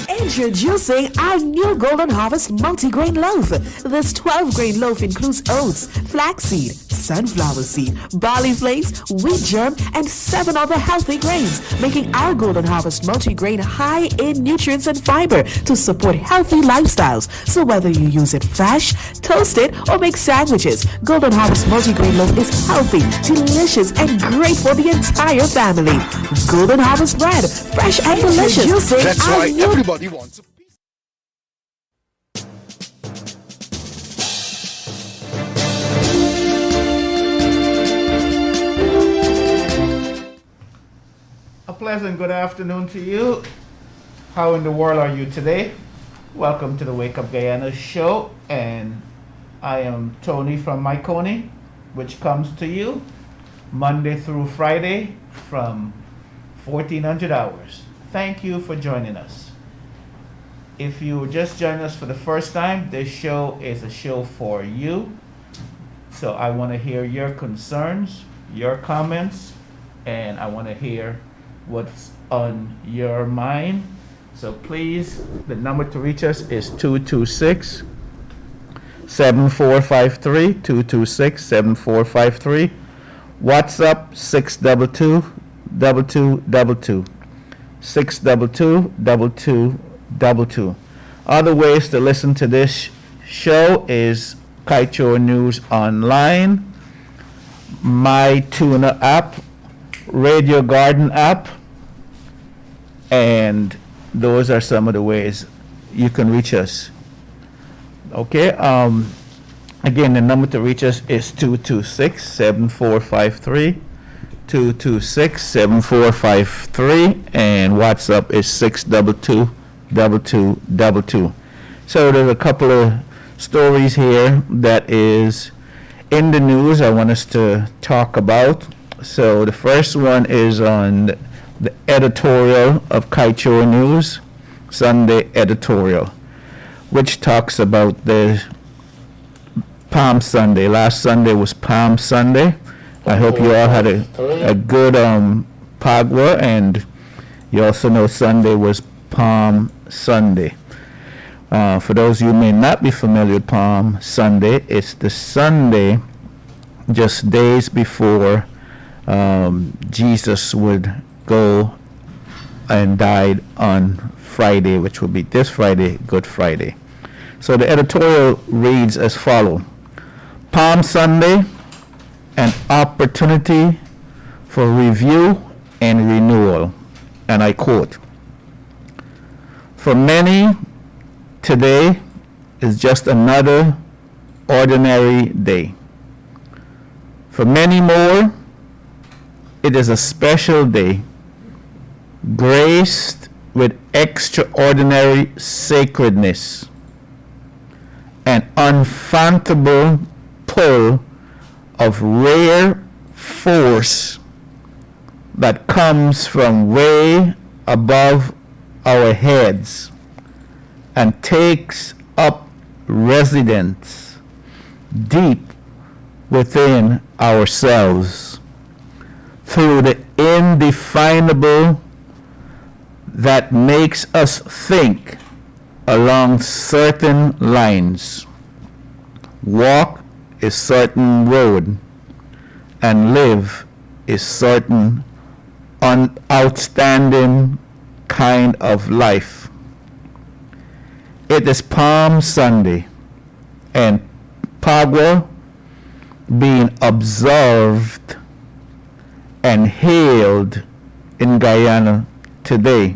Introducing our new Golden Harvest multi-grain loaf. This 12-grain loaf includes oats, flaxseed, sunflower seed, barley flakes, wheat germ, and 7 other healthy grains, making our Golden Harvest multi-grain high in nutrients and fiber to support healthy lifestyles. So whether you use it fresh, toasted, or make sandwiches, Golden Harvest multi-grain loaf is healthy, delicious, and great for the entire family. Golden Harvest bread, fresh and delicious. That's right, everybody wants a piece. A pleasant good afternoon to you. How in the world are you today? Welcome to the Wake Up Guyana show, and I am Tony from Mahaicony, which comes to you Monday through Friday from 1400 hours. Thank you for joining us. If you just joined us for the first time, this show is a show for you. So I want to hear your concerns, your comments, and I want to hear what's on your mind. So please, the number to reach us is 226-7453, 226-7453. WhatsApp 622-2222. 622-2222. Other ways to listen to this show is Kaieteur News Online, My Tuna app, Radio Garden app, and those are some of the ways you can reach us. Okay, again, the number to reach us is 226-7453. 226-7453, and WhatsApp is 622-2222. So there's a couple of stories here that is in the news I want us to talk about. So the first one is on the editorial of Kaieteur News, Sunday editorial, which talks about the Palm Sunday. Last Sunday was Palm Sunday. I hope you all had a good Pagwa, and you also know Sunday was Palm Sunday. For those of you who may not be familiar with Palm Sunday, it's the Sunday just days before Jesus would go and died on Friday, which will be this Friday, Good Friday. So the editorial reads as follows: Palm Sunday, an opportunity for review and renewal. And I quote, "For many, today is just another ordinary day. For many more, it is a special day, graced with extraordinary sacredness, an unfathomable pull of rare force that comes from way above our heads and takes up residence deep within ourselves through the indefinable that makes us think along certain lines, walk a certain road, and live a certain outstanding kind of life. It is Palm Sunday, and Pagwa being observed and hailed in Guyana today.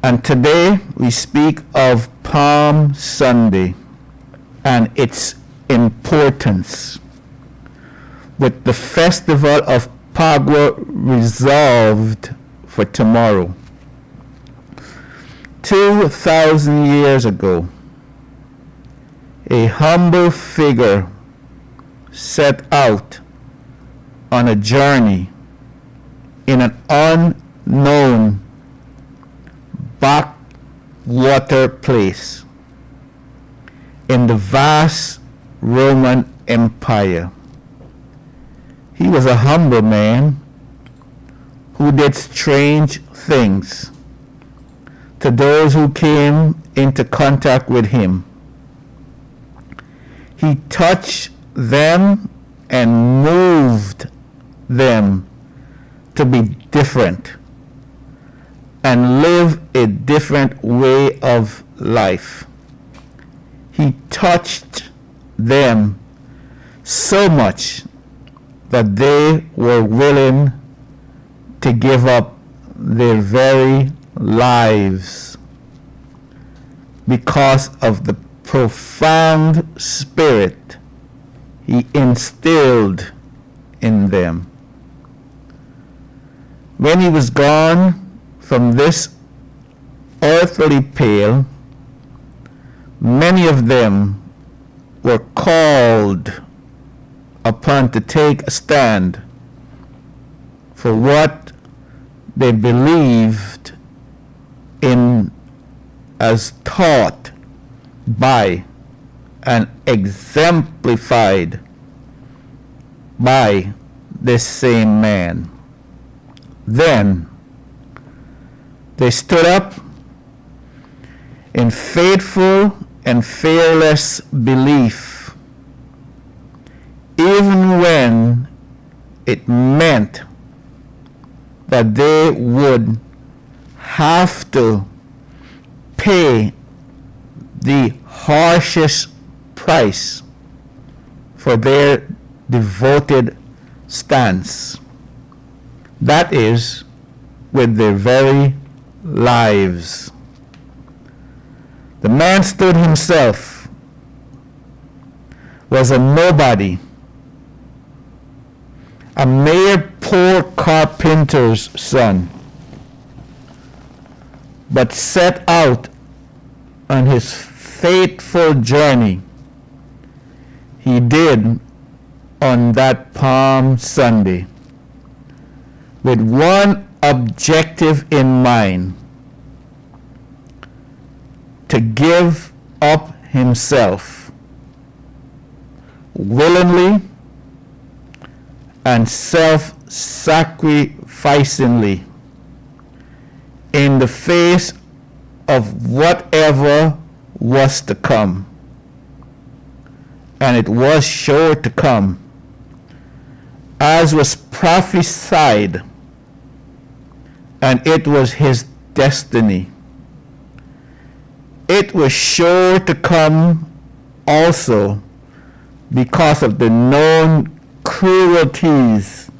And today we speak of Palm Sunday and its importance, with the festival of Pagwa resolved for tomorrow. 2,000 years ago, a humble figure set out on a journey in an unknown backwater place in the vast Roman Empire. He was a humble man who did strange things, to those who came into contact with him. He touched them and moved them to be different and live a different way of life. He touched them so much that they were willing to give up their very lives because of the profound spirit he instilled in them. When he was gone from this earthly pale, many of them were called upon to take a stand for what they believed in as taught by and exemplified by this same man. Then they stood up in faithful and fearless belief, even when it meant that they would have to pay the harshest price for their devoted stance. That is, with their very lives. The man stood himself, was a nobody, a mere poor carpenter's son, but set out on his fateful journey. He did on that Palm Sunday with one objective in mind: to give up himself willingly and self-sacrificingly in the face of whatever was to come. And it was sure to come, as was prophesied, and it was his destiny. It was sure to come also because of the known cruelties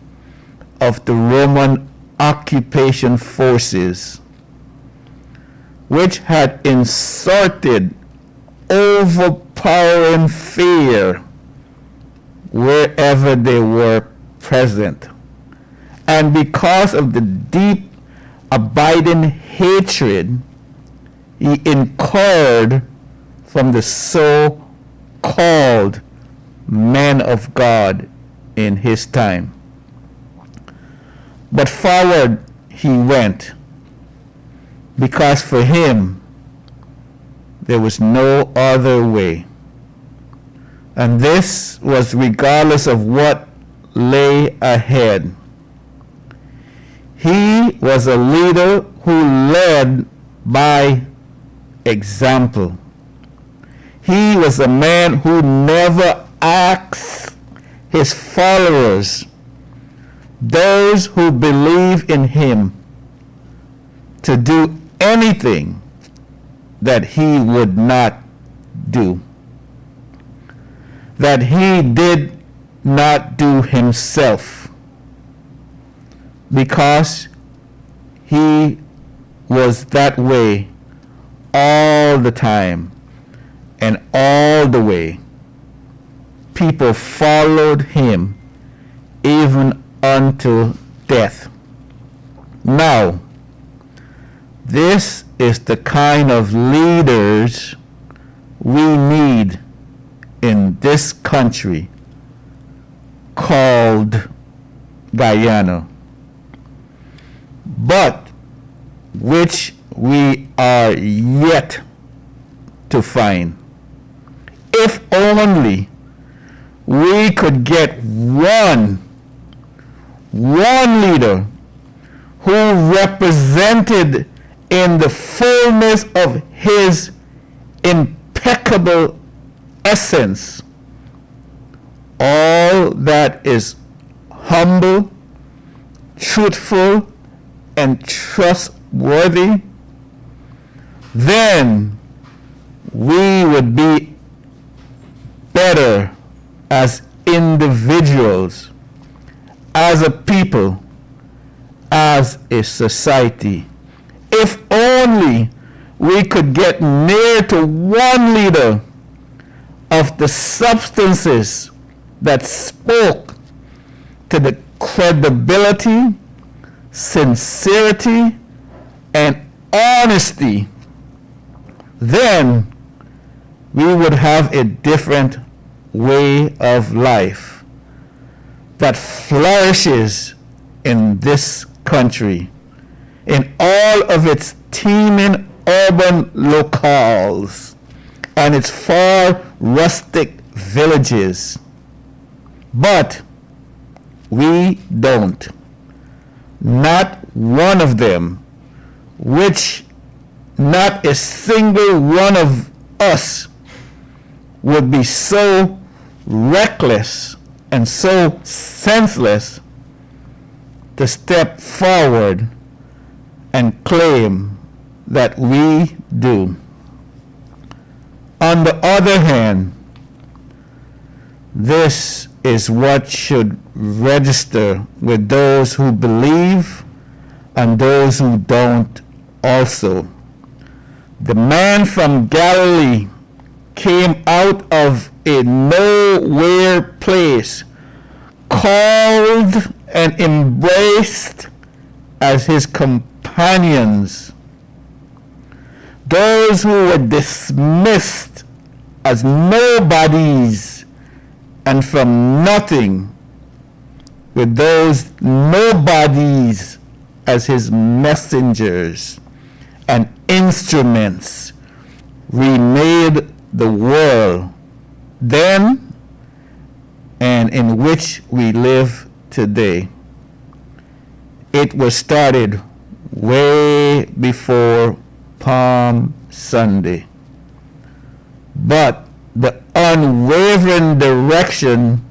of the Roman occupation forces, which had inserted overpowering fear wherever they were present, and because of the deep abiding hatred he incurred from the so-called men of God in his time. But forward he went, because for him there was no other way. And this was regardless of what lay ahead. He was a leader who led by example. He was a man who never asked his followers, those who believe in him, to do anything that he would not do, that he did not do himself, because he was that way all the time and all the way. People followed him even unto death. Now, this is the kind of leaders we need in this country called Guyana, but which we are yet to find. If only we could get one leader who represented in the fullness of his impeccable essence, all that is humble, truthful, and trustworthy, then we would be better as individuals, as a people, as a society. If only we could get near to 1 liter of the substances that spoke to the credibility, sincerity, and honesty, then we would have a different way of life that flourishes in this country, in all of its teeming urban locales and its far rustic villages. But we don't. Not one of them, which not a single one of us would be so reckless and so senseless to step forward and claim that we do. On the other hand, this is what should register with those who believe and those who don't also. The man from Galilee came out of a nowhere place, called and embraced as his companions those who were dismissed as nobodies and from nothing, with those nobodies as his messengers and instruments, remade the world then and in which we live today. It was started way before Palm Sunday. But the unwavering direction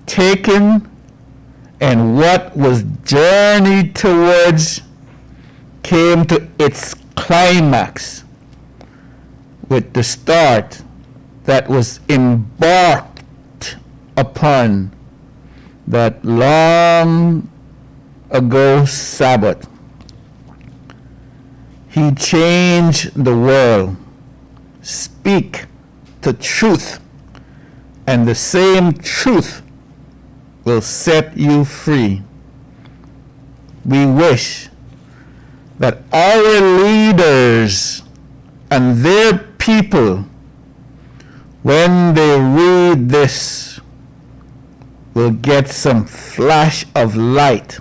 taken and what was journeyed towards came to its climax with the start that was embarked upon that long ago Sabbath. He changed the world. Speak to truth, and the same truth will set you free. We wish that our leaders and their people, when they read this, will get some flash of light,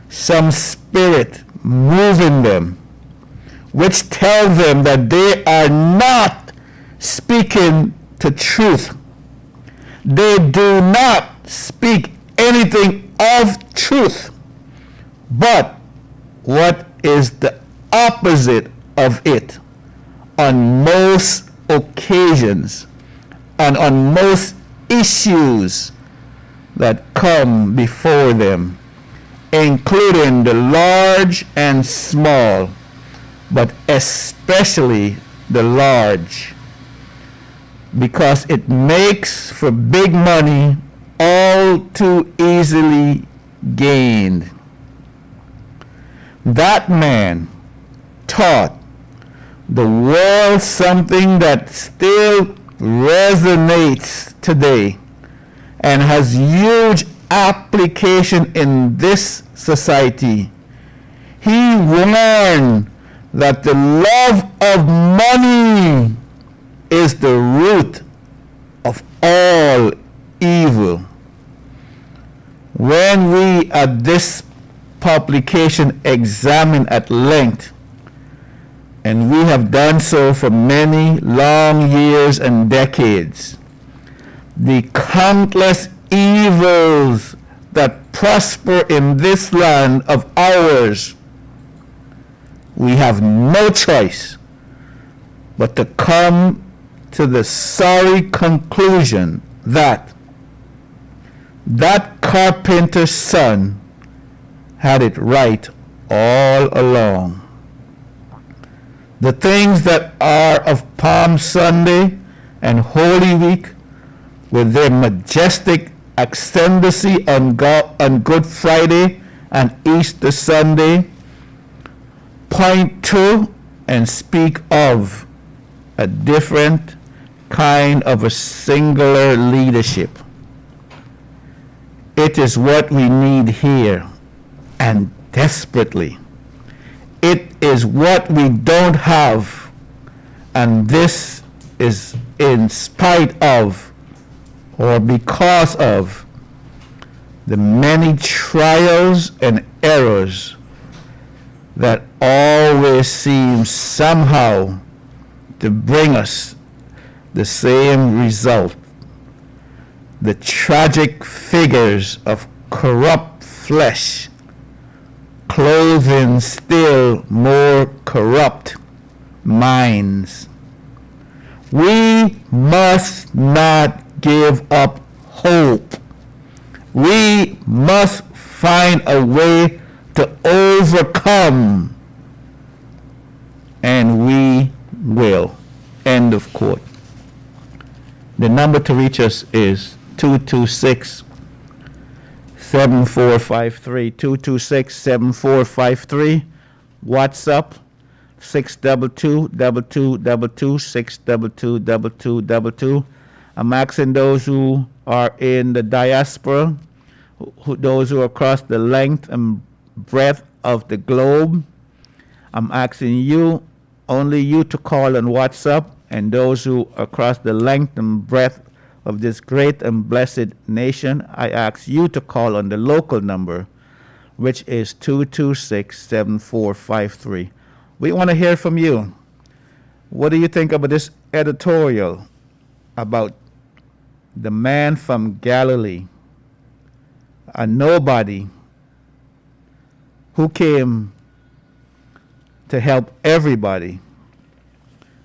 some spirit moving them, which tells them that they are not speaking to truth. They do not speak anything of truth, but what is the opposite of it on most occasions and on most issues that come before them, including the large and small, but especially the large, because it makes for big money all too easily gained. That man taught the world something that still resonates today and has huge application in this society. He warned that the love of money is the root of all evil. When we at this publication examine at length, and we have done so for many long years and decades, the countless evils that prosper in this land of ours, we have no choice but to come to the sorry conclusion that that carpenter's son had it right all along. The things that are of Palm Sunday and Holy Week, with their majestic ascendancy on Good Friday and Easter Sunday, point to and speak of a different kind of a singular leadership. It is what we need here, and desperately. It is what we don't have, and this is in spite of or because of the many trials and errors that always seem somehow to bring us the same result. The tragic figures of corrupt flesh clothing still more corrupt minds. We must not give up hope. We must find a way to overcome, and we will. End of quote. The number to reach us is 226-7453, 226-7453. WhatsApp 622-2222, 622-2222. I'm asking those who are in the diaspora, those who are across the length and breadth of the globe. I'm asking you, only you, to call on WhatsApp, and those who are across the length and breadth of this great and blessed nation, I ask you to call on the local number, which is 226-7453. We want to hear from you. What do you think about this editorial about the man from Galilee, a nobody who came to help everybody,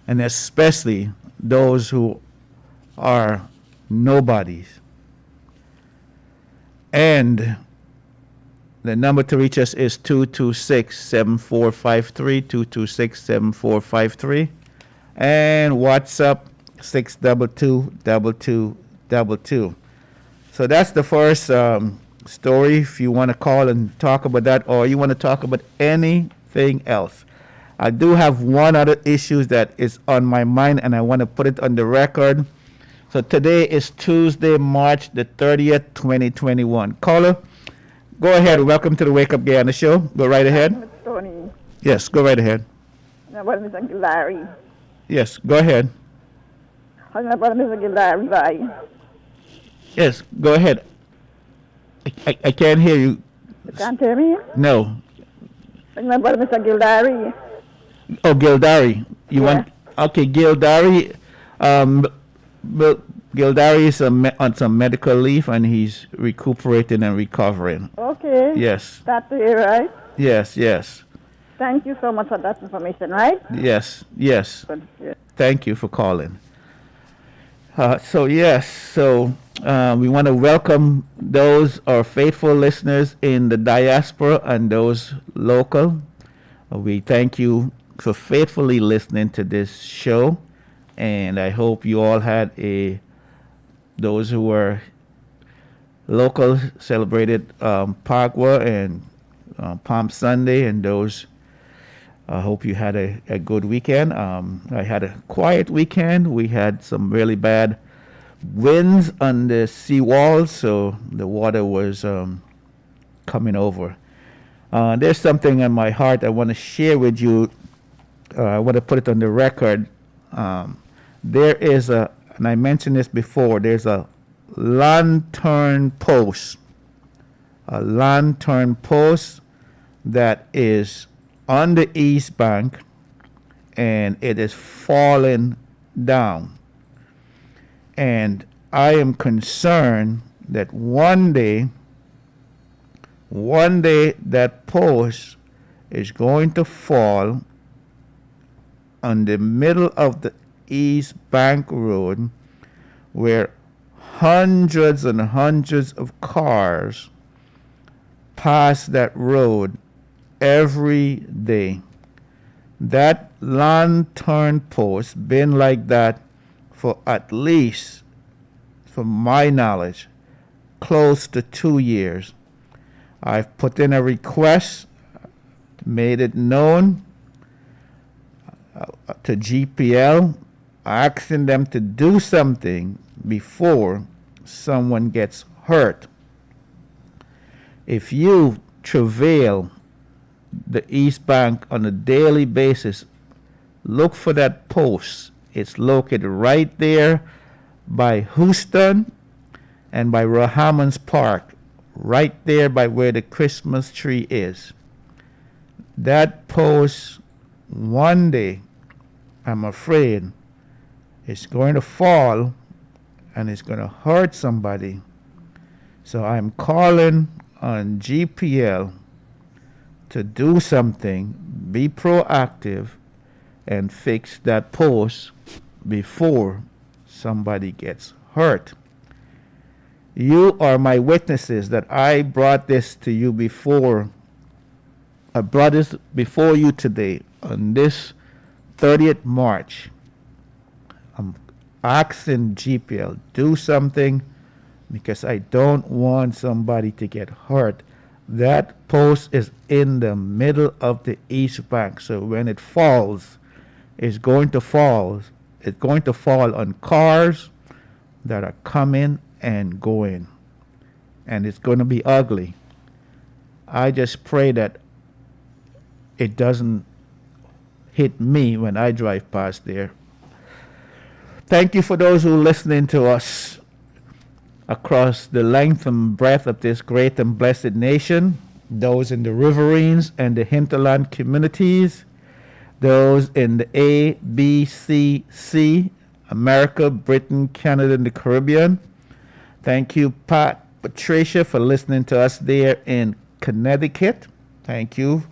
and especially those who are nobodies? And the number to reach us is 226-7453, 226-7453, and WhatsApp 622-2222. So that's the first story. If you want to call and talk about that, or you want to talk about anything else, I do have one other issue that is on my mind, and I want to put it on the record. So today is Tuesday, March the 30th, 2021. Caller, go ahead. Welcome to the Wake Up Guyana show. Go right ahead. Tony. Yes, go right ahead. Mr. Larry. Yes, go ahead. Mr. Larry, bye. Yes, go ahead. I can't hear you. You can't hear me? No. Mr. Gildari. Oh, Gildari. You Yeah. want? Okay, Gildari. Gildari is on some medical leave, and he's recuperating and recovering. Okay. Yes. That's it, right? Yes. Yes. Thank you so much for that information, right? Yes. Yes. Good. Yeah. Thank you for calling. So we want to welcome those our faithful listeners in the diaspora and those local. We thank you for faithfully listening to this show, and I hope you all had those who were local celebrated Pagua and Palm Sunday, and those I hope you had a good weekend. I had a quiet weekend. We had some really bad winds on the seawall, so the water was coming over. There's something in my heart I want to share with you. I want to put it on the record. There is and I mentioned this before, there's a lantern post that is on the east bank, and it is falling down. And I am concerned that one day that post is going to fall on the middle of the East Bank Road where hundreds and hundreds of cars pass that road every day. That lantern post been like that for at least, from my knowledge, close to 2 years. I've put in a request, made it known to GPL, asking them to do something before someone gets hurt. If you travail the East Bank on a daily basis, look for that post. It's located right there by Houston and by Rahamans Park, right there by where the Christmas tree is. That post, one day, I'm afraid, is going to fall and it's going to hurt somebody. So I'm calling on GPL to do something, be proactive, and fix that post before somebody gets hurt. You are my witnesses that I brought this to you before. I brought this before you today on this 30th March. I'm asking GPL, do something because I don't want somebody to get hurt. That post is in the middle of the East Bank, so when it falls, it's going to fall. It's going to fall on cars that are coming and going, and it's going to be ugly. I just pray that it doesn't hit me when I drive past there. Thank you for those who are listening to us across the length and breadth of this great and blessed nation, those in the riverines and the hinterland communities, those in the A, B, C, C, America, Britain, Canada, and the Caribbean. Thank you, Patricia, for listening to us there in Connecticut. Thank you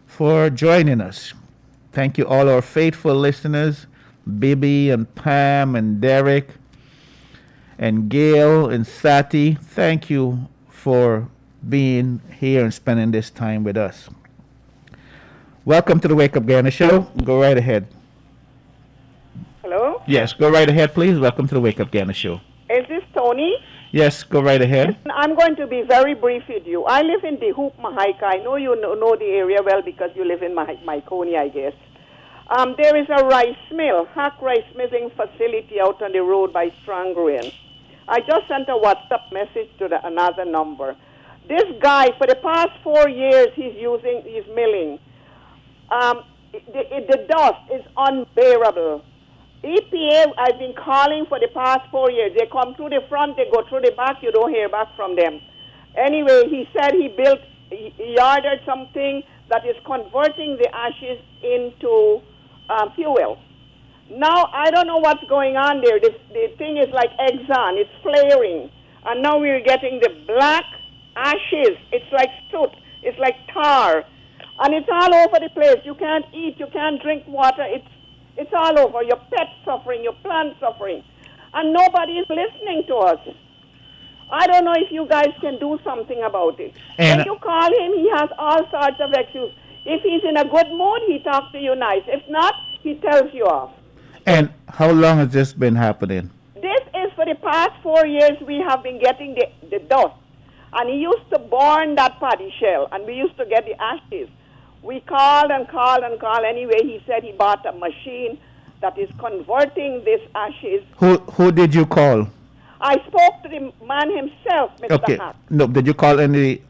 for joining us. Thank you, all our faithful listeners, Bibi and Pam and Derek and Gail and Sati. Thank you for being here and spending this time with us. Welcome to the Wake Up Guyana Show. Go right ahead. Hello? Yes, go right ahead, please. Welcome to the Wake Up Guyana Show. Is this Tony? Yes, go right ahead. I'm going to be very brief with you. I live in the Hoop, Mahaicony. I know you know the area well because you live in Mahaicony, I guess. There is a rice mill, hack rice milling facility out on the road by Strangrain. I just sent a WhatsApp message to another number. This guy, for the past 4 years, he's milling. The dust is unbearable. EPA, I've been calling for the past 4 years. They come through the front, they go through the back, you don't hear back from them. Anyway, he said he ordered something that is converting the ashes into fuel. Now, I don't know what's going on there. The thing is like Exxon. It's flaring. And now we're getting the black ashes. It's like soot. It's like tar. And it's all over the place. You can't eat. You can't drink water. It's all over. Your pet's suffering. Your plant's suffering. And nobody is listening to us. I don't know if you guys can do something about it. And when you call him, he has all sorts of excuses. If he's in a good mood, he talks to you nice. If not, he tells you off. And how long has this been happening? This is for the past 4 years we have been getting the dust. And he used to burn that paddy shell, and we used to get the ashes. We called and called and called. Anyway, he said he bought a machine that is converting this ashes. Who did you call? I spoke to the man himself, Mr. Okay. Hack. No, did you call any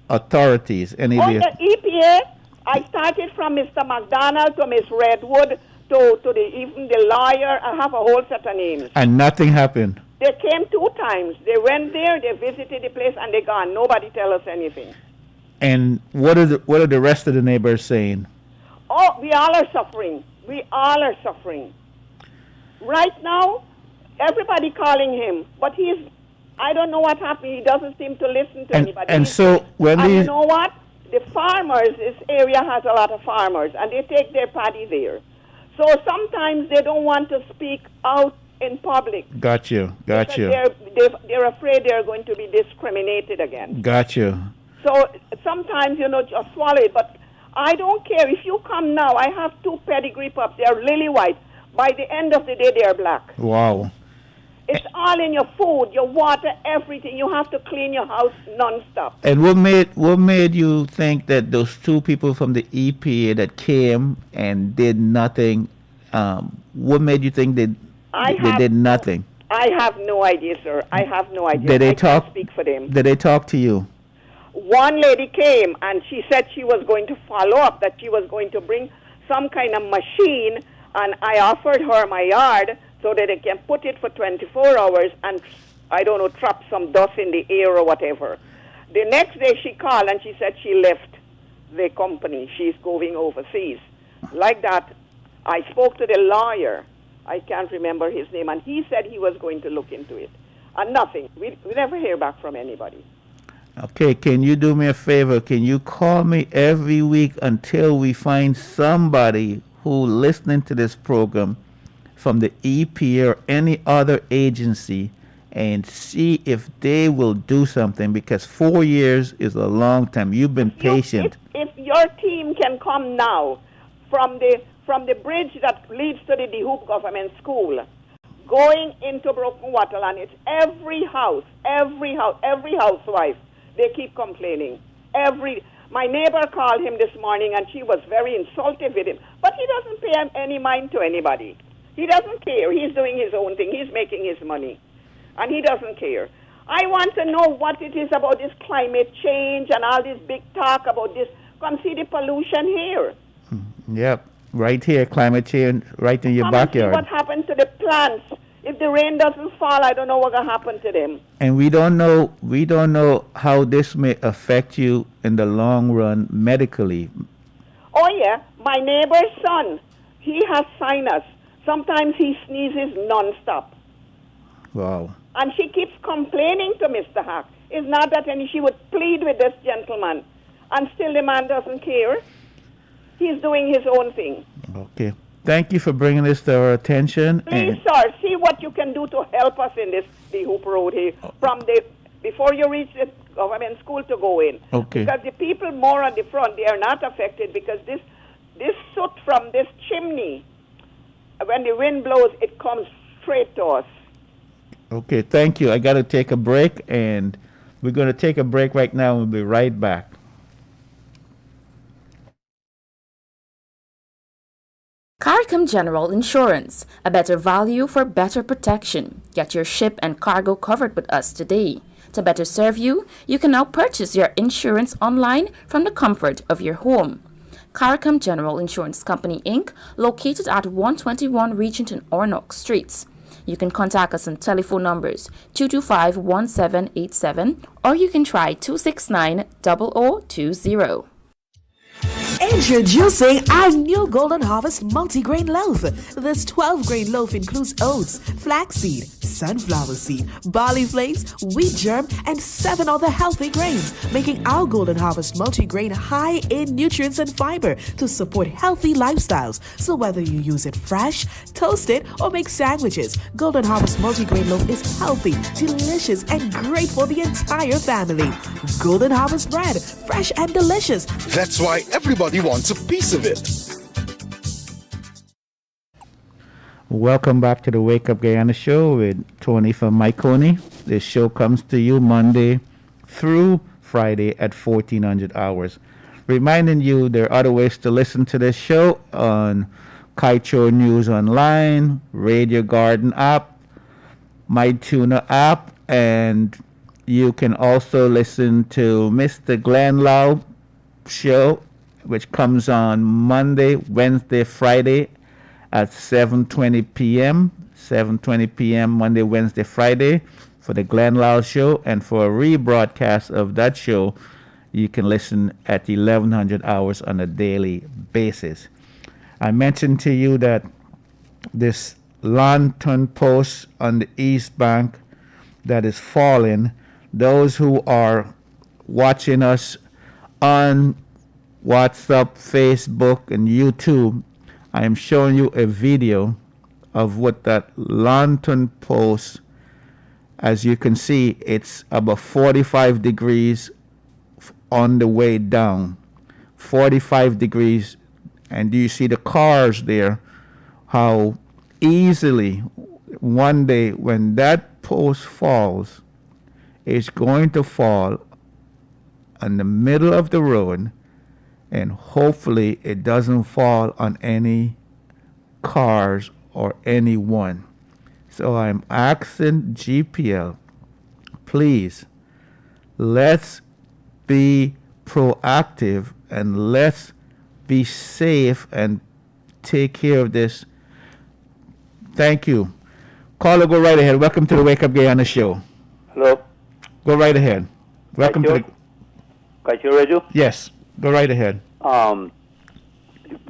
authorities? On the EPA, I started from Mr. McDonald to Miss Redwood to even the lawyer. I have a whole set of names. And nothing happened? They came 2 times. They went there, they visited the place, and they gone. Nobody tell us anything. And what are the rest of the neighbors saying? Oh, we all are suffering. We all are suffering. Right now, everybody calling him, but I don't know what happened. He doesn't seem to listen to anybody. And so when you know what? The farmers, this area has a lot of farmers, and they take their paddy there. So sometimes they don't want to speak out in public. Got you. Because they're afraid they're going to be discriminated against. Got you. So sometimes, just swallow it. But I don't care. If you come now, I have 2 pedigree pups. They're lily white. By the end of the day, they're black. Wow. It's all in your food, your water, everything. You have to clean your house nonstop. And what made you think that those 2 people from the EPA that came and did nothing? What made you think they did nothing? I have no idea, sir. I have no idea. Did they can't speak for them. Did they talk to you? One lady came and she said she was going to follow up, that she was going to bring some kind of machine, and I offered her my yard so that they can put it for 24 hours and, I don't know, trap some dust in the air or whatever. The next day she called and she said she left the company. She's going overseas. Like that, I spoke to the lawyer. I can't remember his name, and he said he was going to look into it. And nothing. We never hear back from anybody. Okay, can you do me a favor? Can you call me every week until we find somebody who listening to this program from the EPA or any other agency and see if they will do something, because 4 years is a long time. You've been patient. If your team can come now from the bridge that leads to the DeHoop Government School, going into Broken Waterland, it's every housewife. They keep complaining. My neighbor called him this morning, and she was very insulted with him. But he doesn't pay any mind to anybody. He doesn't care. He's doing his own thing. He's making his money. And he doesn't care. I want to know what it is about this climate change and all this big talk about this. Come see the pollution here. Yep, right here, climate change, right in your backyard. Come and see what happened to the plants. If the rain doesn't fall, I don't know what's going to happen to them. And we don't know how this may affect you in the long run medically. Oh, yeah. My neighbor's son, he has sinus. Sometimes he sneezes nonstop. Wow. And she keeps complaining to Mr. Hack. It's not that she would plead with this gentleman. And still the man doesn't care. He's doing his own thing. Okay. Thank you for bringing this to our attention. Please, sir, see what you can do to help us in the Hoop Road here. Before you reach the government school to go in. Okay. Because the people more on the front, they are not affected because this soot from this chimney, when the wind blows, it comes straight to us. Okay, thank you. I got to take a break, and we're going to take a break right now, and we'll be right back. CARICOM General Insurance, a better value for better protection. Get your ship and cargo covered with us today. To better serve you, you can now purchase your insurance online from the comfort of your home. CARICOM General Insurance Company, Inc., located at 121 Regenton Ornock Streets. You can contact us on telephone numbers 225-1787 or you can try 269-0020. Introducing our new Golden Harvest multigrain loaf. This 12-grain loaf includes oats, flaxseed, sunflower seed, barley flakes, wheat germ, and 7 other healthy grains, making our Golden Harvest multigrain high in nutrients and fiber to support healthy lifestyles. So whether you use it fresh, toast it, or make sandwiches, Golden Harvest multigrain loaf is healthy, delicious, and great for the entire family. Golden Harvest bread, fresh and delicious. That's why everybody wants a piece of it. Welcome back to the Wake Up Guyana show with Tony from Mahaicony. This show comes to you Monday through Friday at 1400 hours. Reminding you there are other ways to listen to this show on Kaieteur News Online, Radio Garden app, MyTuner app, and you can also listen to Mr. Glenn Lau show, which comes on Monday, Wednesday, Friday at 7:20 p.m. 7:20 p.m. Monday, Wednesday, Friday for the Glenn Lau show, and for a rebroadcast of that show, you can listen at 1100 hours on a daily basis. I mentioned to you that this lantern post on the East Bank that is falling, those who are watching us on WhatsApp, Facebook, and YouTube, I am showing you a video of what that lantern post, as you can see, it's about 45 degrees on the way down. 45 degrees. And do you see the cars there? How easily one day when that post falls, it's going to fall in the middle of the road, and hopefully it doesn't fall on any cars or anyone. So I'm asking GPL, please, let's be proactive and let's be safe and take care of this. Thank you. Caller, go right ahead. Welcome to the Wake Up Guyana show. Hello. Go right ahead. Welcome to the... Kaieteur Radio? Yes, go right ahead.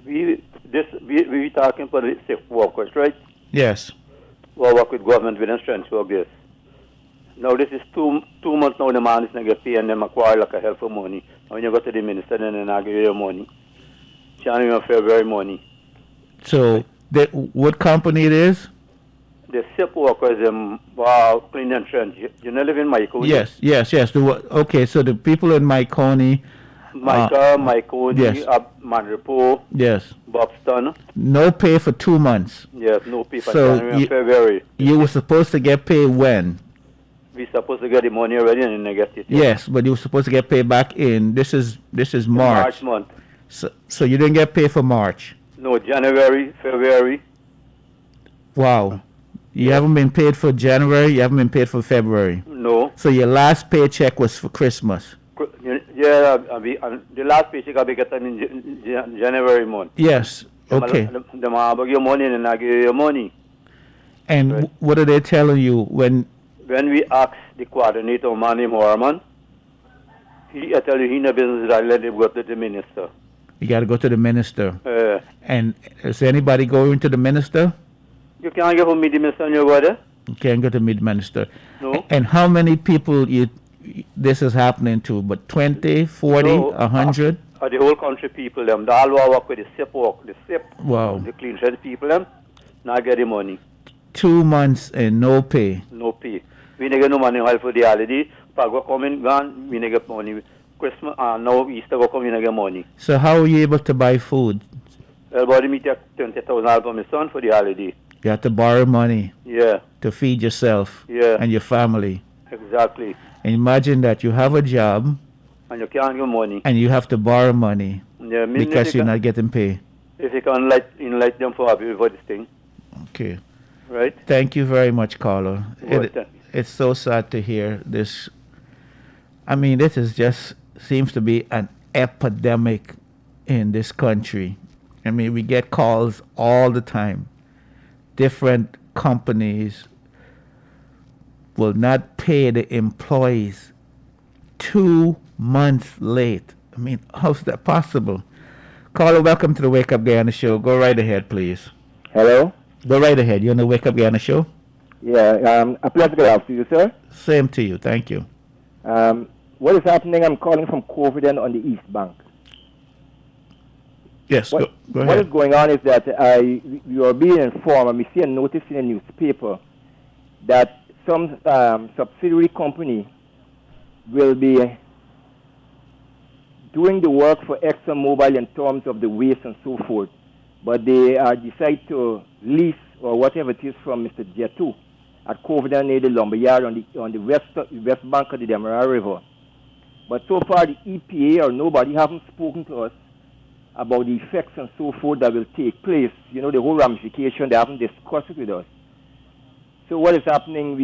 We talking for the sick workers, right? Yes. We'll work with government with strength work this. Now this is two months now the man is not get paid and them acquire like a help for money. And when you go to the minister then they not give you your money. January and February money. So what company it is? The SIP workers clean and trench. You know live in Mahaicony? Yes. Okay, so the people in Mahaicony. Mahaicony, yes. Manrepo, Yes. Bobston. No pay for 2 months. Yes, no pay for So January and February. You were supposed to get paid when? We supposed to get the money already and then get it. Yes, but you were supposed to get paid back in. This is March. March month. So you didn't get paid for March. No, January, February. Wow. You haven't been paid for January. You haven't been paid for February. No. So your last paycheck was for Christmas. Yeah, the last paycheck I'll be getting in January month. Yes. Okay. The man will give you money and I give you your money. And right. What are they telling you when we ask the coordinator, man named Horman, I tell you he no business that let him go to the minister. you got to go to the minister? And is anybody going to the minister? You can't get home meet the minister and you go there? You can't go to meet the minister. No. And how many people this is happening to? But 20, 40, 100? The whole country people, them. They all work with the SIP work. The SIP, Wow. the clean shed people, them, not get the money. 2 months and no pay. No pay. We don't get no money for the holiday. Pago coming, gone, we don't get money. Christmas, now Easter go come, we don't get money. So how are you able to buy food? Everybody me take $20,000 for my son for the holiday. You have to borrow money Yeah, to feed yourself and your family. exactly. And imagine that you have a job And you can't get money. and you have to borrow money Yeah, because you're not getting paid. If you can enlighten them for this thing, Okay. right? Thank you very much, Carlo. Right. It's so sad to hear this. I mean, this is just seems to be an epidemic in this country. I mean, we get calls all the time. Different companies will not pay the employees 2 months late. I mean, how's that possible? Carlo, welcome to the Wake Up Guyana show. Go right ahead, please. Hello? Go right ahead. You're on the Wake Up Guyana show? Yeah, a pleasure to have to you, sir. Same to you. Thank you. What is happening, I'm calling from Covidon on the East Bank. Yes, go What ahead. is going on is that you are being informed, and we see a notice in the newspaper, that some subsidiary company will be doing the work for ExxonMobil in terms of the waste and so forth, but they decide to lease or whatever it is from Mr. Jetu at Covidon near the lumberyard on the west bank of the Demerara River. But so far the EPA or nobody haven't spoken to us about the effects and so forth that will take place. You know, the whole ramification, they haven't discussed it with us. So what is happening,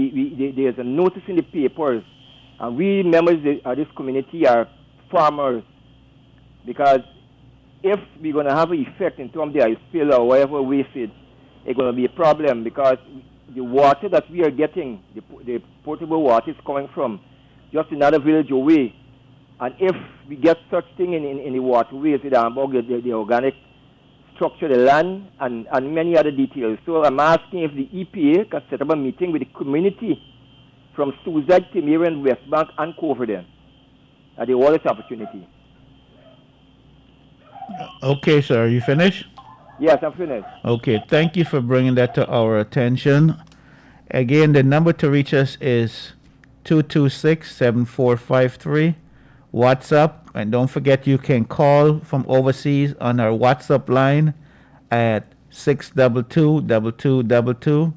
there's a notice in the papers, and we members of this community are farmers, because if we're going to have an effect in terms of the ice spill or whatever wasted, it's going to be a problem, because the water that we are getting, the potable water is coming from just another village away. And if we get such thing in the waterways, the organic structure, the land, and many other details. So I'm asking if the EPA can set up a meeting with the community from Stuzad, Timir, West Bank, and Covidon at the earliest opportunity. Okay, sir. You finished? Yes, I'm finished. Okay, thank you for bringing that to our attention. Again, the number to reach us is 226-7453. WhatsApp, and don't forget you can call from overseas on our WhatsApp line at 622-2222,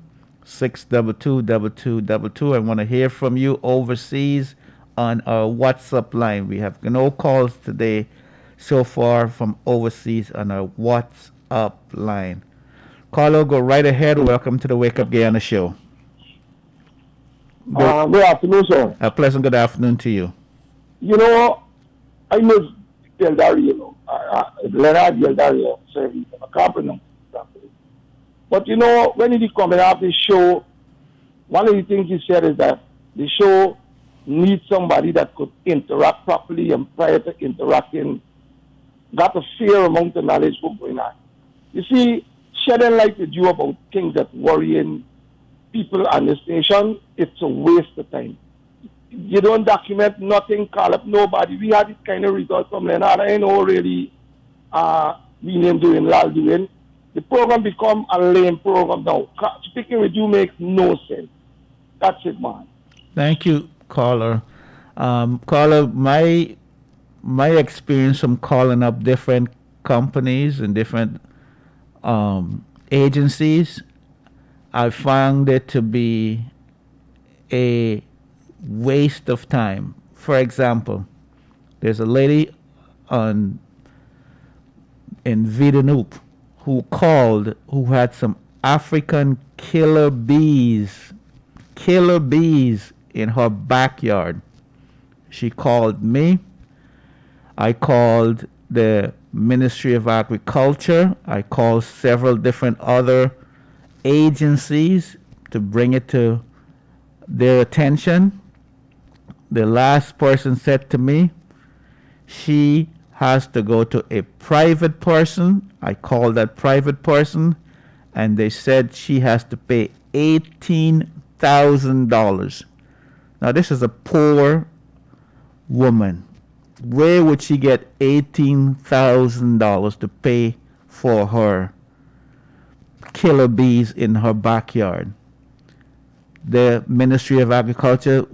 622-2222. I want to hear from you overseas on our WhatsApp line. We have no calls today so far from overseas on our WhatsApp line. Carlo, go right ahead. Welcome to the Wake Up Guyana show. Good afternoon, sir. A pleasant good afternoon to you. You know, I know Gildario, Leonard Gildario, sorry, I can't pronounce it properly. But you know, when he coming out this show, one of the things he said is that the show needs somebody that could interact properly, and prior to interacting, got a fair amount of knowledge what's going on. You see, shedding light with you about things that worrying people on this nation, it's a waste of time. You don't document nothing, call up nobody. We had this kind of result from Leonard. I know really we name doing, Lal doing. The program become a lame program now. Speaking with you makes no sense. That's it, man. Thank you, caller. Caller, my experience from calling up different companies and different agencies, I found it to be a waste of time. For example, there's a lady in Vidanoop who called, who had some African killer bees in her backyard. She called me. I called the Ministry of Agriculture. I called several different other agencies to bring it to their attention. The last person said to me, she has to go to a private person. I called that private person, and they said she has to pay $18,000. Now, this is a poor woman. Where would she get $18,000 to pay for her killer bees in her backyard? The Ministry of Agriculture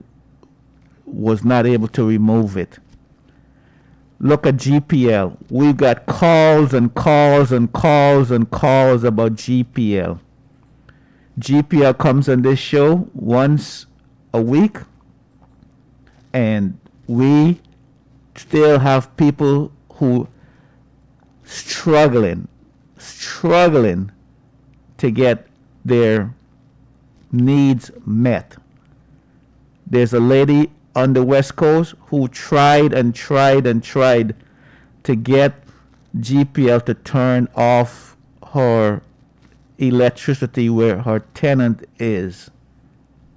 was not able to remove it. Look at GPL. We've got calls and calls and calls and calls about GPL. GPL comes on this show once a week, and we still have people who struggling to get their needs met. There's a lady on the West Coast who tried and tried and tried to get GPL to turn off her electricity where her tenant is.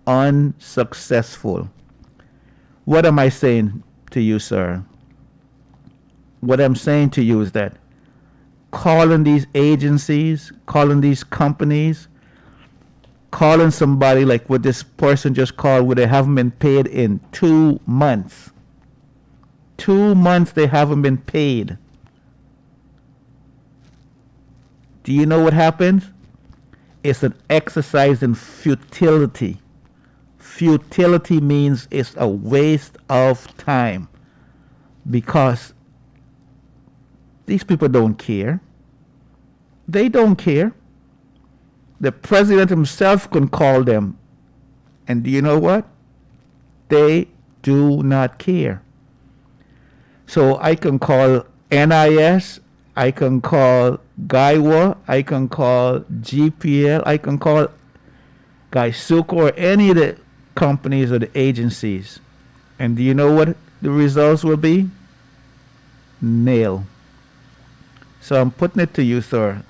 Unsuccessful. What am I saying to you, sir? What I'm saying to you is that calling these agencies, calling these companies, calling somebody like what this person just called, where they haven't been paid in 2 months. 2 months they haven't been paid. Do you know what happens? It's an exercise in futility. Futility means it's a waste of time, because these people don't care. They don't care. The president himself can call them, and do you know what? They do not care. So I can call NIS, I can call Guyana, I can call GPL, I can call Gaisuko, or any of the companies or the agencies. And do you know what the results will be? Nil. So I'm putting it to you, sir.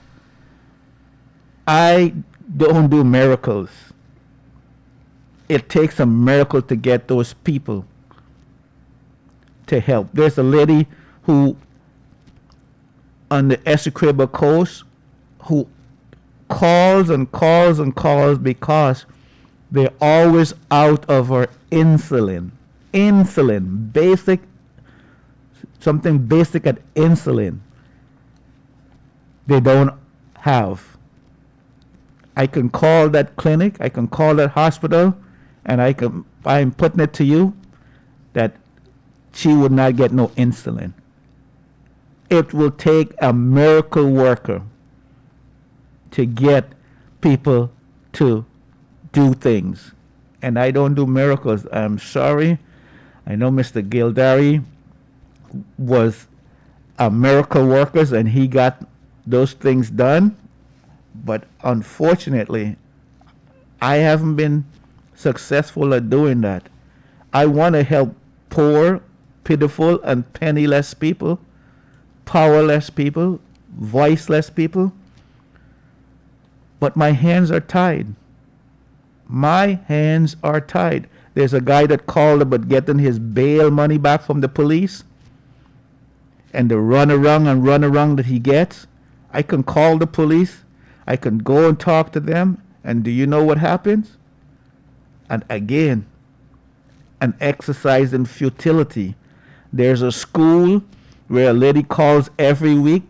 I don't do miracles. It takes a miracle to get those people to help. There's a lady who on the Essequibo coast who calls and calls and calls because they're always out of her insulin. Insulin, basic, something basic at insulin. They don't have. I can call that clinic, I can call that hospital, and I'm putting it to you that she would not get no insulin. It will take a miracle worker to get people to do things. And I don't do miracles. I'm sorry. I know Mr. Gildari was a miracle worker and he got those things done. But unfortunately, I haven't been successful at doing that. I want to help poor, pitiful, and penniless people, powerless people, voiceless people. But my hands are tied. My hands are tied. There's a guy that called about getting his bail money back from the police. And the run around that he gets. I can call the police. I can go and talk to them. And do you know what happens? And again, an exercise in futility. There's a school where a lady calls every week.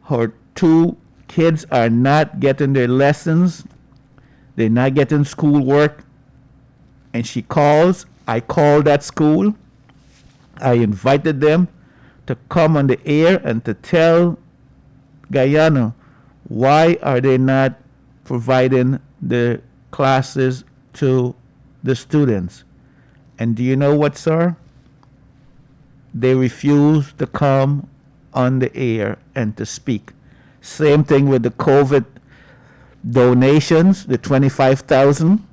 Her 2 kids are not getting their lessons. They're not getting schoolwork. And she calls. I called that school. I invited them to come on the air and to tell Guyana why are they not providing the classes to the students. And do you know what, sir? They refuse to come on the air and to speak. Same thing with the COVID donations, the 25,000.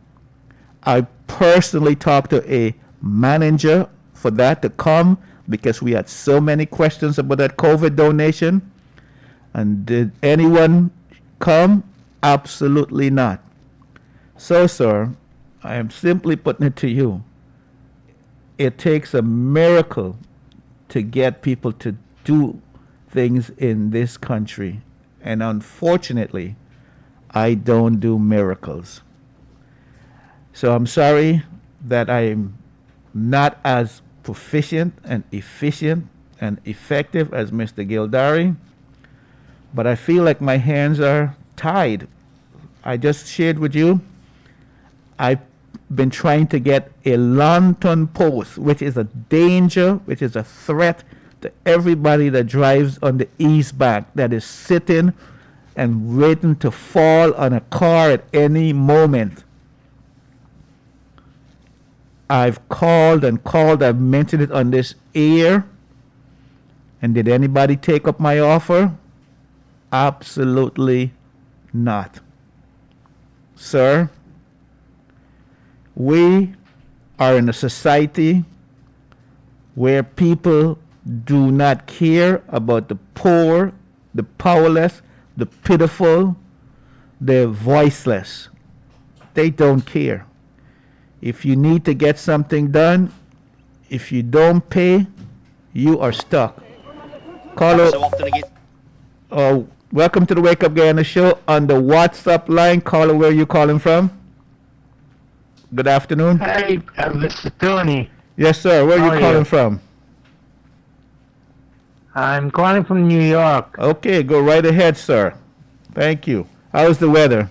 I personally talked to a manager for that to come because we had so many questions about that COVID donation. And did anyone come? Absolutely not. So, sir, I am simply putting it to you. It takes a miracle to get people to do things in this country. And unfortunately, I don't do miracles. So I'm sorry that I'm not as proficient and efficient and effective as Mr. Gildari, but I feel like my hands are tied. I just shared with you, I've been trying to get a lantern post, which is a danger, which is a threat to everybody that drives on the east bank, that is sitting and waiting to fall on a car at any moment. I've called and called, I've mentioned it on this air. And did anybody take up my offer? Absolutely not. Sir, we are in a society where people do not care about the poor, the powerless, the pitiful, the voiceless. They don't care. If you need to get something done, if you don't pay, you are stuck. Caller, welcome to the Wake Up Guyana show on the WhatsApp line. Caller, where are you calling from? Good afternoon. Hey, Mr. Tony. Yes, sir. Where are you calling from? I'm calling from New York. Okay, go right ahead, sir. Thank you. How's the weather?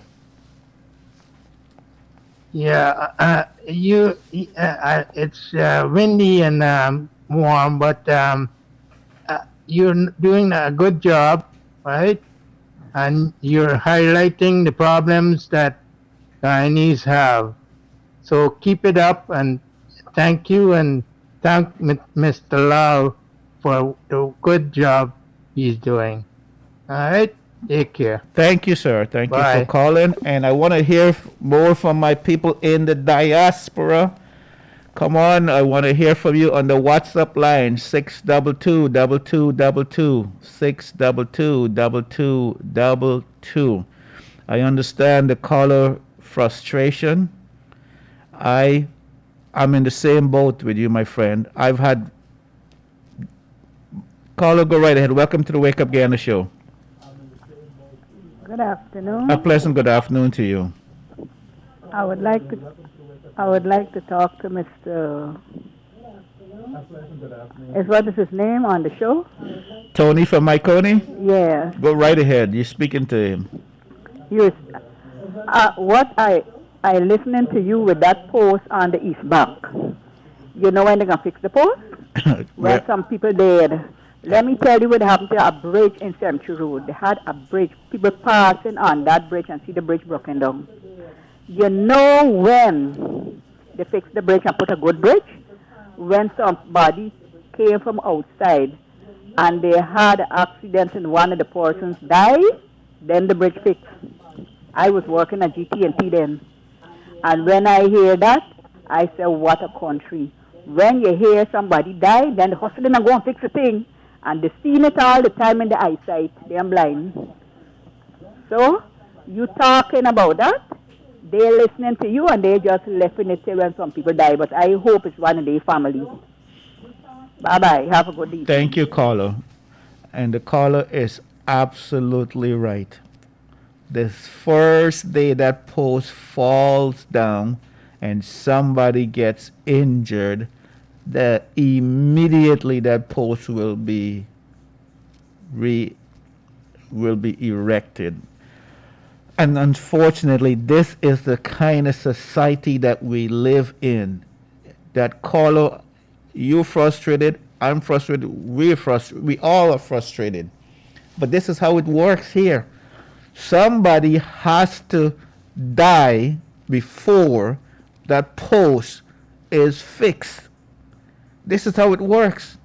Yeah, it's windy and warm, but you're doing a good job, right? And you're highlighting the problems that Guyanese have. So keep it up, and thank you, and thank Mr. Lau for the good job he's doing. All right? Take care. Thank you, sir. Thank Bye. you for calling. And I want to hear more from my people in the diaspora. Come on, I want to hear from you on the WhatsApp line, 622-2222, 622-2222. I understand the caller frustration. I'm in the same boat with you, my friend. I've had... Caller, go right ahead. Welcome to the Wake Up Guyana show. Good afternoon. A pleasant good afternoon to you. I would like to talk to Mr. Is what is his name on the show? Tony from Mahaicony? Yeah. Go right ahead. You're speaking to him. Yes. What I listening to you with that post on the East Bank. You know when they're gonna fix the post? When some people dead. Let me tell you what happened to a bridge in Cemetery Road. They had a bridge. People passing on that bridge and see the bridge broken down. You know when they fix the bridge and put a good bridge? When somebody came from outside and they had an accident and one of the persons died, then the bridge fixed. I was working at GT&T then. And when I hear that, I say, what a country. When you hear somebody die, then the hospital and go and fix the thing. And they seen it all the time in the eyesight. They are blind. So, you talking about that? They're listening to you and they just letting it till when some people die. But I hope it's one of their family. Bye-bye. Have a good evening. Thank you, caller. And the caller is absolutely right. The first day that post falls down and somebody gets injured, that immediately that post will be erected. And unfortunately, this is the kind of society that we live in. That caller, you're frustrated, I'm frustrated, we're frustrated, we all are frustrated. But this is how it works here. Somebody has to die before that post is fixed. This is how it works.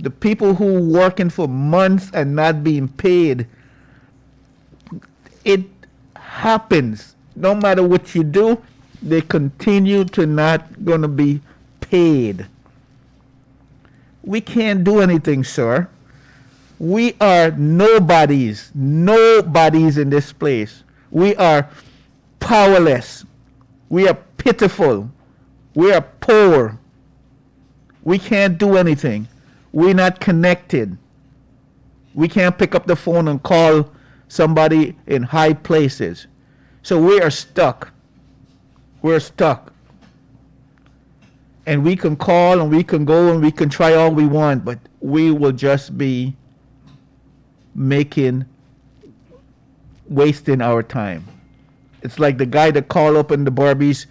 The people who working for months and not being paid, it happens. No matter what you do, they continue to not gonna be paid. We can't do anything, sir. We are nobodies in this place. We are powerless. We are pitiful. We are poor. We can't do anything. We're not connected. We can't pick up the phone and call somebody in high places. So we are stuck. We're stuck. And we can call and we can go and we can try all we want, but we will just be wasting our time. It's like the guy that called up in the Barbies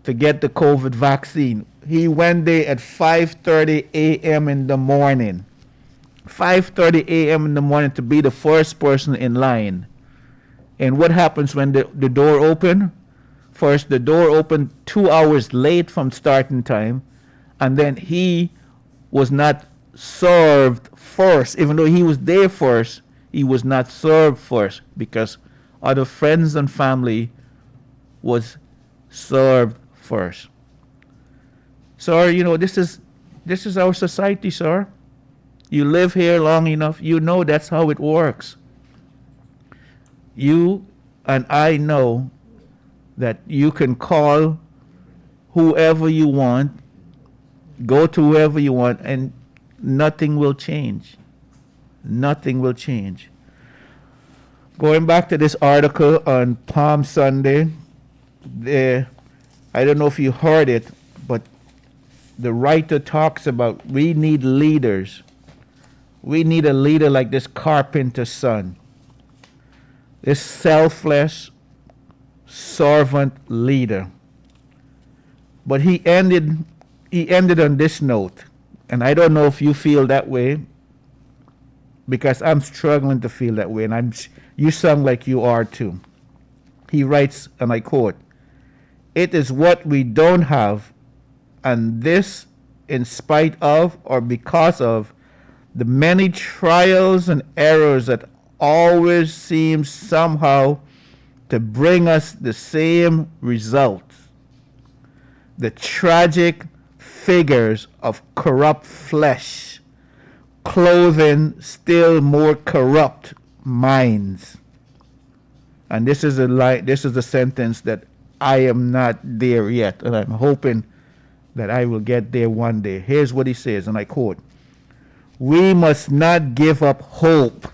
to get the COVID vaccine. He went there at 5:30 a.m. in the morning. 5:30 a.m. in the morning to be the first person in line. And what happens when the door opened? First, the door opened 2 hours late from starting time, and then he was not served first. Even though he was there first, he was not served first because other friends and family was served first. Sir, you know, this is our society, sir. You live here long enough, you know that's how it works. You and I know that you can call whoever you want, go to whoever you want, and nothing will change. Nothing will change. Going back to this article on Palm Sunday, I don't know if you heard it, but the writer talks about we need leaders. We need a leader like this carpenter's son. This selfless servant leader. But he ended on this note, and I don't know if you feel that way, because I'm struggling to feel that way, and you sound like you are too. He writes, and I quote, "It is what we don't have, and this in spite of or because of the many trials and errors that always seem somehow to bring us the same result. The tragic figures of corrupt flesh, clothing still more corrupt minds." And this is a sentence that I am not there yet, and I'm hoping that I will get there one day. Here's what he says, and I quote, "We must not give up hope.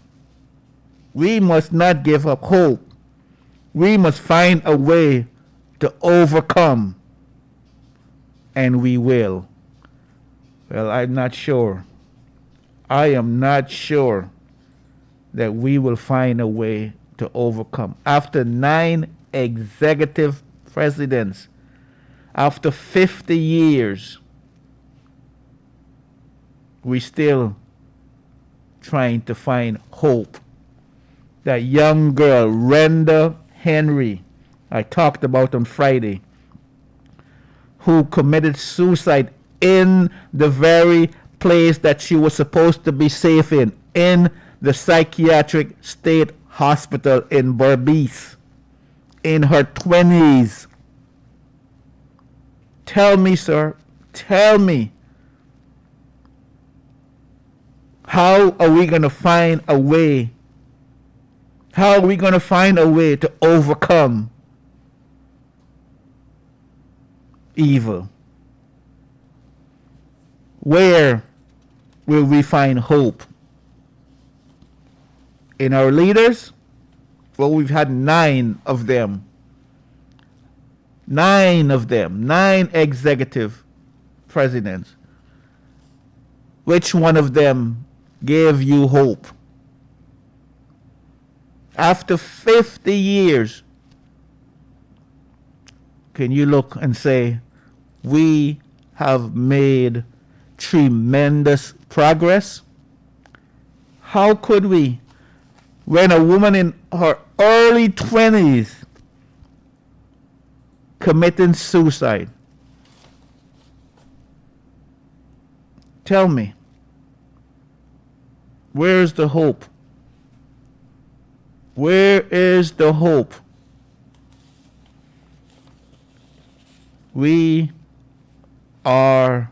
We must not give up hope. We must find a way to overcome, and we will." Well, I'm not sure. I am not sure that we will find a way to overcome. After 9 executive presidents, after 50 years, we still trying to find hope. That young girl, Renda Henry, I talked about on Friday, who committed suicide in the very place that she was supposed to be safe in the psychiatric state hospital in Berbice, in her 20s. Tell me, sir, tell me, how are we going to find a way? How are we going to find a way to overcome evil? Where will we find hope? In our leaders? Well, we've had 9 of them. 9 of them. 9 executive presidents. Which one of them gave you hope? After 50 years, can you look and say, we have made tremendous progress? How could we, when a woman in her early 20s committing suicide? Tell me, where's the hope? Where is the hope? We are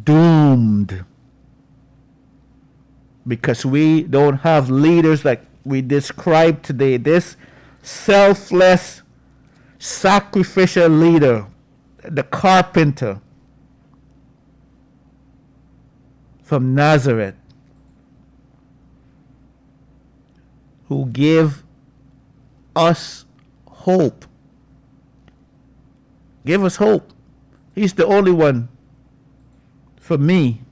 doomed because we don't have leaders like we described today. This selfless, sacrificial leader, the carpenter from Nazareth, who gave us hope. Give us hope. He's the only one for me.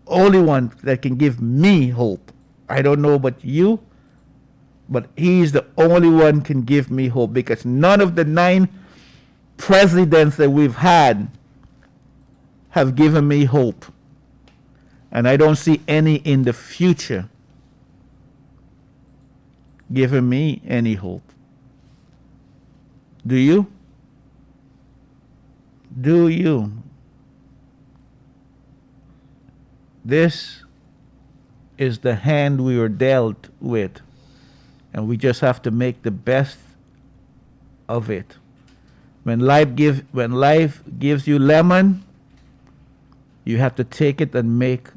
Only one that can give me hope. I don't know about you, but he's the only one can give me hope, because none of the 9 presidents that we've had have given me hope. And I don't see any in the future giving me any hope. Do you? Do you? This is the hand we were dealt with, and we just have to make the best of it. When life gives you lemon, you have to take it and make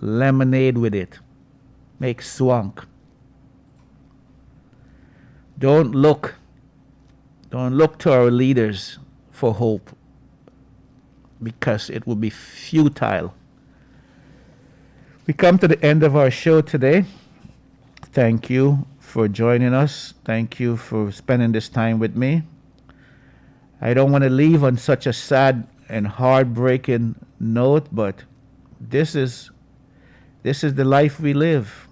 lemonade with it. Make swank. Don't look to our leaders for hope, because it will be futile. We come to the end of our show today. Thank you for joining us. Thank you for spending this time with me. I don't want to leave on such a sad and heartbreaking note, but this is the life we live.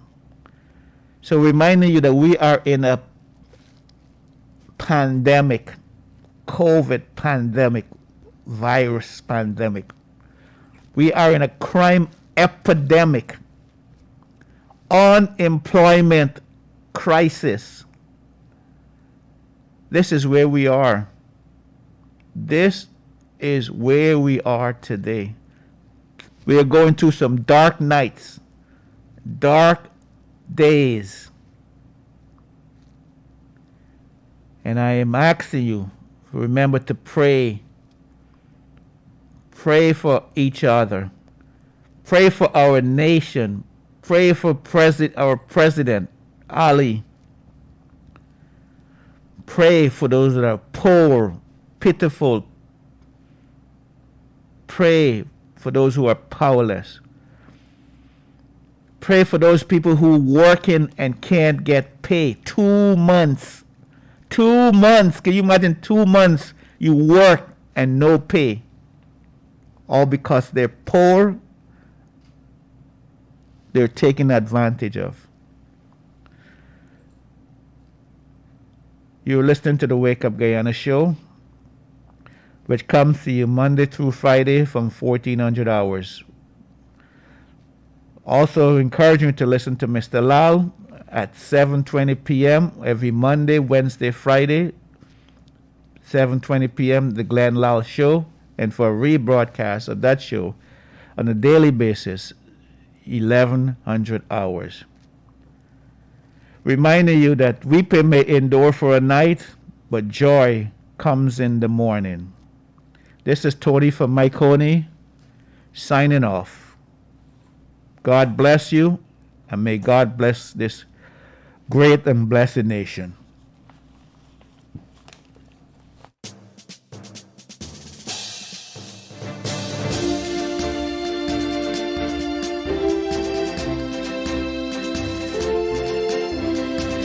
So reminding you that we are in a pandemic, COVID pandemic, virus pandemic. We are in a crime epidemic, unemployment crisis. This is where we are. This is where we are today. We are going through some dark nights, dark days. And I am asking you, remember to pray. Pray for each other. Pray for our nation. Pray for our president, Ali. Pray for those that are poor, pitiful. Pray for those who are powerless. Pray for those people who are working and can't get pay. 2 months. 2 months. Can you imagine 2 months you work and no pay? all because they're poor, they're taken advantage of. You're listening to the Wake Up Guyana show, which comes to you Monday through Friday from 1400 hours. Also encourage you to listen to Mr. Lal at 7:20 p.m. every Monday, Wednesday, Friday, 7:20 p.m. the Glenn Lal show, and for a rebroadcast of that show on a daily basis, 1100 hours. Reminding you that weeping may endure for a night, but joy comes in the morning. This is Tony from Mahaicony, signing off. God bless you, and may God bless this great and blessed nation.